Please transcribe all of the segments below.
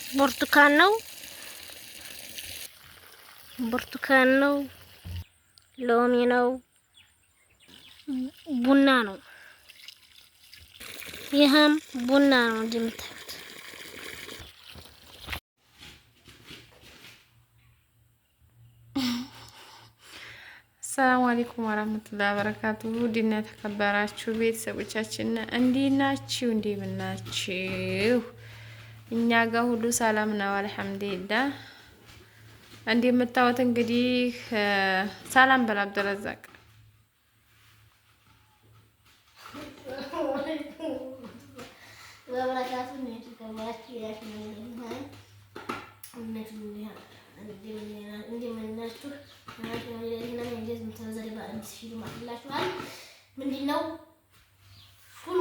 ብርቱካን ነው፣ ሎሚ ነው፣ ቡና ነው። ይህም ቡና ነው እንደምታዩት። ሰላም አለይኩም ወራህመቱላሂ ወበረካቱሁ። ዲና ተከበራችሁ ቤተሰቦቻችን እንዴት ናችሁ? እንደምን ናችሁ? እኛ ጋር ሁሉ ሰላም ነው አልሐምዱሊላህ። እንደምታዩት እንግዲህ ሰላም በል አብደረዛቅ ምንድነው? ሹል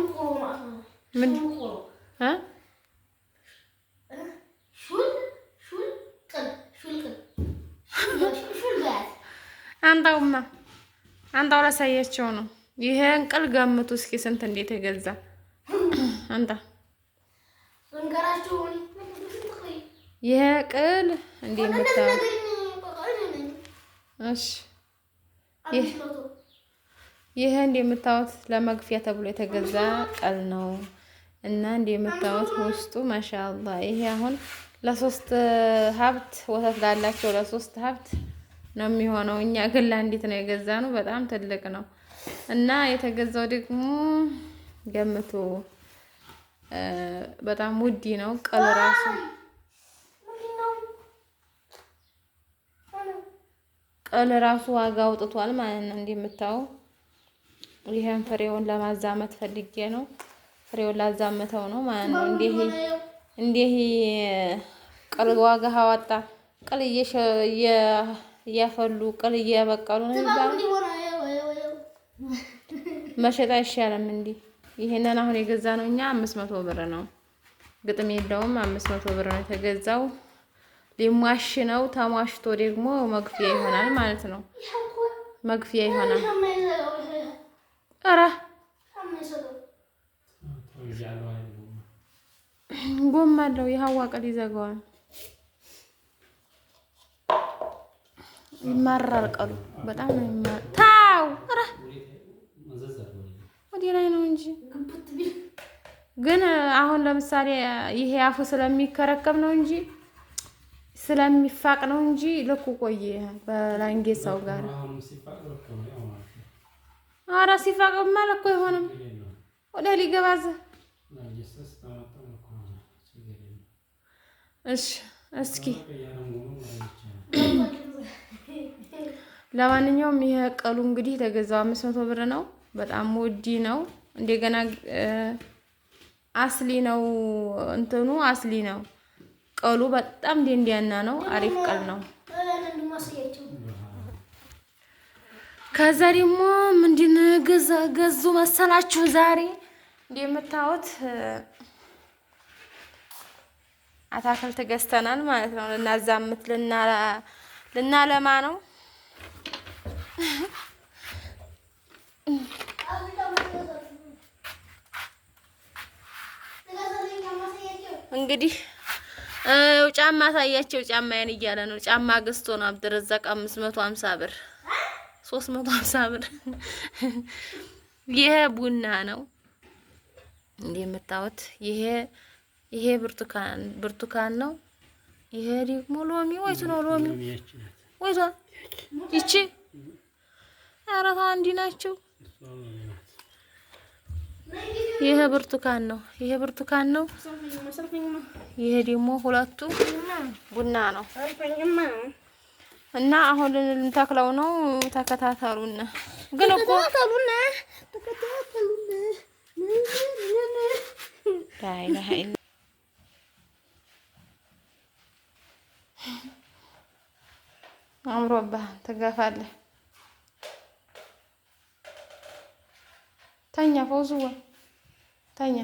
አንጣው ላሳያቸው ነው። ይሄን ቅል ገምቱ እስኪ ስንት እንዴት ተገዛ? አንጣ ይሄ ቅል እንደምታው እሺ ይሄ እንደምታዩት ለመግፊያ ተብሎ የተገዛ ቅል ነው እና እንደምታዩት ውስጡ ማሻአላህ ይሄ አሁን ለሶስት ሀብት ወተት ላላቸው ለሶስት ሀብት ነው የሚሆነው። እኛ ግን ለአንዲት ነው የገዛነው። በጣም ትልቅ ነው እና የተገዛው ደግሞ ገምቱ በጣም ውድ ነው። ቅል ራሱ ዋጋ አውጥቷል ማለት ነው እንደምታው። ይሄን ፍሬውን ለማዛመት ፈልጌ ነው። ፍሬውን ላዛመተው ነው ማለት ነው። እንዲህ ቅል ዋጋ አወጣ። ቅል እያፈሉ ቅል እያበቀሉ ነው የሚባለው። መሸጥ አይሻልም እንዴ? ይሄንን አሁን የገዛ ነው እኛ 500 ብር ነው። ግጥም የለውም 500 ብር ነው የተገዛው። ሊሟሽ ነው። ተሟሽቶ ደግሞ መግፊያ ይሆናል ማለት ነው። መግፊያ ይሆናል። ኧረ ጎማ አለው። የሀዋ ቅል ይዘጋዋል። ይማራል ቀሉ በጣም ነው ይማራል። ታው ኧረ ወዲህ ላይ ነው እንጂ ግን አሁን ለምሳሌ ይሄ አፉ ስለሚከረከብ ነው እንጂ ስለሚፋቅ ነው እንጂ ልኩ ቆየ በላንጌሳው ጋር። ኧረ ሲፋቅማ ልኩ አይሆንም። ወደ ሊገባዝ እሺ እስኪ ለማንኛውም ይሄ ቅሉ እንግዲህ የተገዛው 500 ብር ነው። በጣም ውድ ነው። እንደገና አስሊ ነው እንትኑ አስሊ ነው። ቅሉ በጣም ደንዳና ነው። አሪፍ ቅል ነው። ከዛ ደግሞ ምንድን ገዙ መሰላችሁ? ዛሬ እንደምታዩት አታክልት ገዝተናል ማለት ነው። ልናዛምት ልናለማ ነው። እንግዲህ ጫማ ታያቸው ጫማዬን እያለ ነው። ጫማ ገዝቶ ነው አብደረዛቅ 550 ብር 350 ብር። ይሄ ቡና ነው እንደምታዩት። ይሄ ብርቱካን ነው። ይሄ ደግሞ ሎሚ ወይስ ነው? ሎሚ ወይስ ይቺ አራታ አንዲ ናቸው። ይሄ ብርቱካን ነው። ይሄ ደግሞ ሁለቱ ቡና ነው እና አሁን ልንተክለው ነው። ተከታተሉና ግን እኮ አምሮብህ ትገፋለህ። ተኛ ፈውዙዋ ተኛ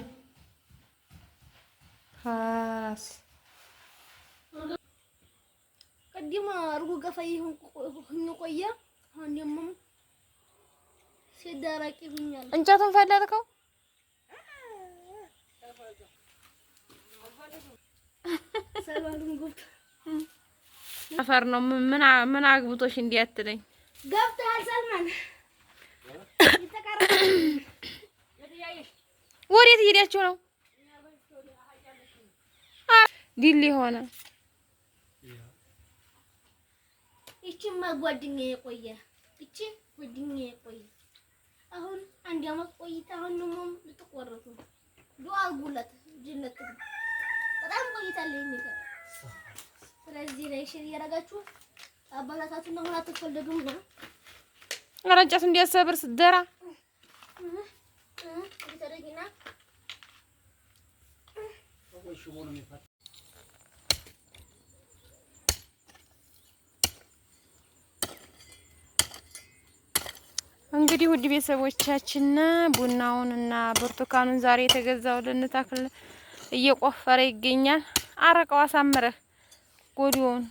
ሀላስ ቅድም አርጎ ገፋይ ሆኖ ቆየ። አሁን ደግሞ ሲደረቅ ይሁኛል። እንጨቱን ፈለጥከው? ጉድ አፈር ነው ምን አግብቶሽ እንዲያትለኝ ገብተሃል ሰልማን ወዴት ሄዳችሁ ነው ዲሊ ሆነ ይቺማ ጓደኛዬ ቆየ እቺ ጓደኛዬ ቆየ አሁን አንድ አመት ቆይታ አሁን ነው ልትቆረጡ ዱአ አድርጉላት ጀነት በጣም ቆይታለች የሚገርም ስለዚህ ላይ ሼር እያደረጋችሁ አባላታችሁን አሁን አትፈልዱም ነው አረንጫት እንዲያሰብር ስደራ ተደግና እንግዲህ ውድ ቤተሰቦቻችን ቡናውንና ብርቱካኑን ዛሬ የተገዛውልን ተክል እየቆፈረ ይገኛል። አረቀው አሳምረህ ጎዲውን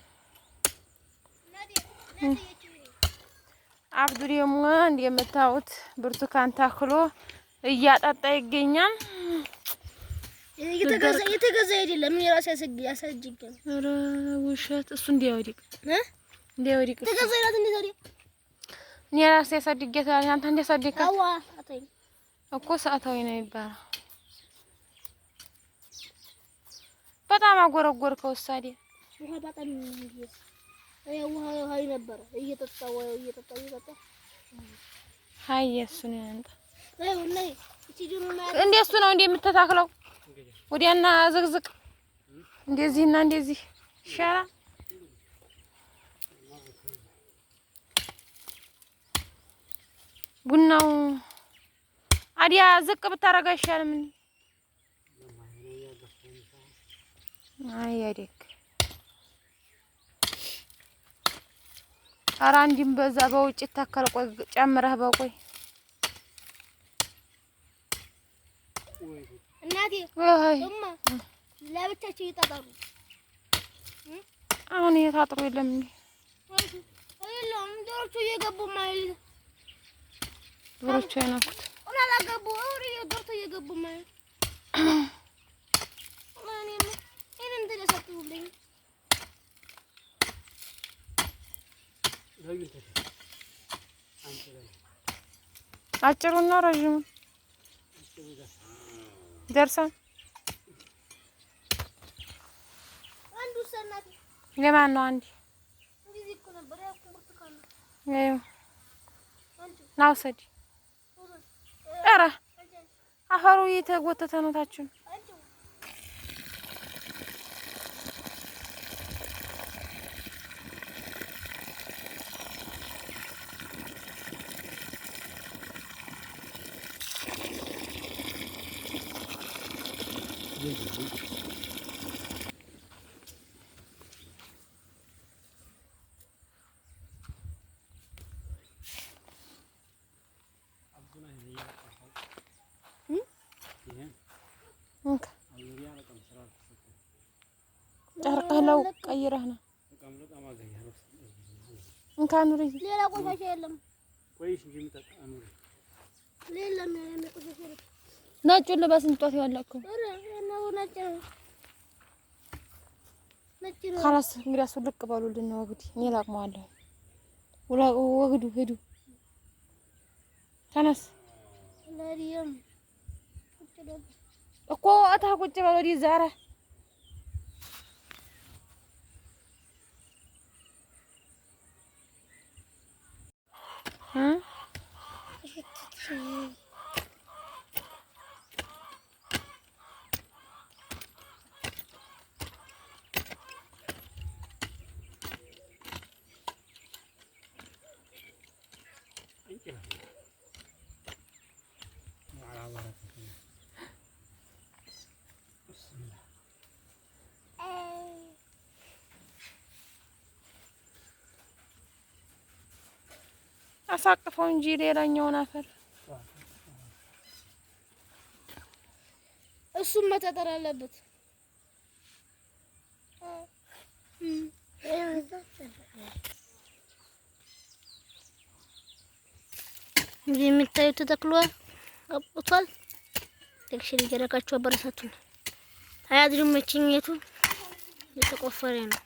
አብዱ ደግሞ እንደምታዩት ብርቱካን ታክሎ እያጣጣ ይገኛል። የተገዛ አይደለም የራስ ያሳጅገን ኧረ ውሸት እሱ እንዲያወዲቅ ተገዛ ይላት እንደዛሬ እኔ ራሴ ያሳድጌታል አንተ እንዲያሳድግካ አዋ አታይ እኮ ሰዓታዊ ነው ይባላል። በጣም አጎረጎርከው ሳዲ ውሃ በጣም ውሃ ነበር እየጠጣው ሃይ እሱ ነው አንተ ወላሂ እንደሱ ነው እንደምትተታክለው ወዲያና ዝቅዝቅ እንደዚህና እንደዚህ ይሻላል። ቡናው አዲያ ዝቅ ብታረጋ ይሻላል። ምን አይ ያደክ ኧረ አንድም በዛ በውጭ ተከለ ቆይ ጨምረህ በቆይ እናቴ እማ ለብቻቸው ይጣጣሉ። አሁን የታጥሩ የለም እንዴ? አይደለም ዶሮቹ እየገቡ ማለት ዶሮቹ አይናኩት እና ላገቡ አውሪ ዶሮቹ እየገቡ ማለት ማንንም እኔን ተደሰቱልኝ አጭሩና ረጅሙ ደርሰን አንዱ ሰናት ለማን ነው አንዲ እንደዚህ እኮ ነበር ያኩርት ካለ አዩ ናውሰድ ኧረ አፈሩ እየተጎተተ ነው ታችን ጨርቀህ ለው ቀይረህ ነው እንካን ኑሪ ሌላ ቆሻሻ የለም ቆይሽ እንጂ ምጣጣኑ ሌላ ምን ቆሻሻ የለም ነጩን ልበስ እንጧት ያለከው ኧረ ነው ነጭ ነው خلاص እንግዲህ አስልቅ ባሉልን ነው እንግዲህ እኔ ላቅመዋለሁ ወግዱ ሄዱ ተነስ ለሪም እኮ አታ ቁጭ በለው ወዲህ ዛራ አሳቅፈው እንጂ ሌላኛውን አፈር እሱም መጠጠር አለበት። እንግዲህ የምታዩት ተተክሎ አብቅቷል። ሌክሽን እያደረጋችሁ አበረታቱን። አያድርም መችኘቱ የተቆፈረ ነው።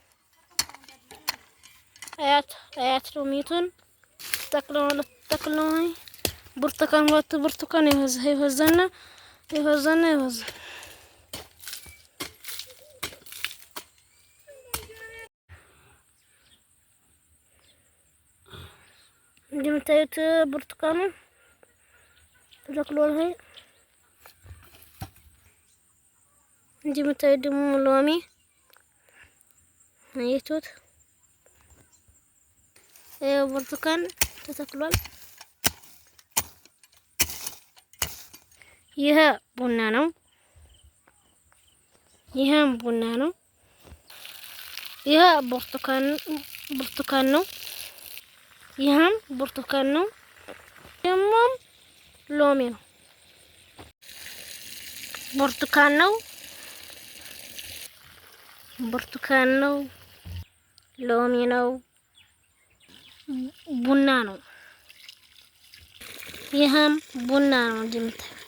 አያት ሎሚቱን ተክለው ብርቱካን ሁለት ብርቱካን ይወዛና እንደምታዩት ብርቱካኑ ተተክሏል። እንደምታዩት ደግሞ ሎሚ አያችሁት? ብርቱካን ተተክሏል። ይሄ ቡና ነው። ይሄም ቡና ነው። ይሄ ብርቱካን ነው። ይሄም ብርቱካን ነው። ደግሞም ሎሚ ነው። ብርቱካን ነው። ሎሚ ነው። ቡና ነው። ይሄም ቡና ነው እንደምታዩት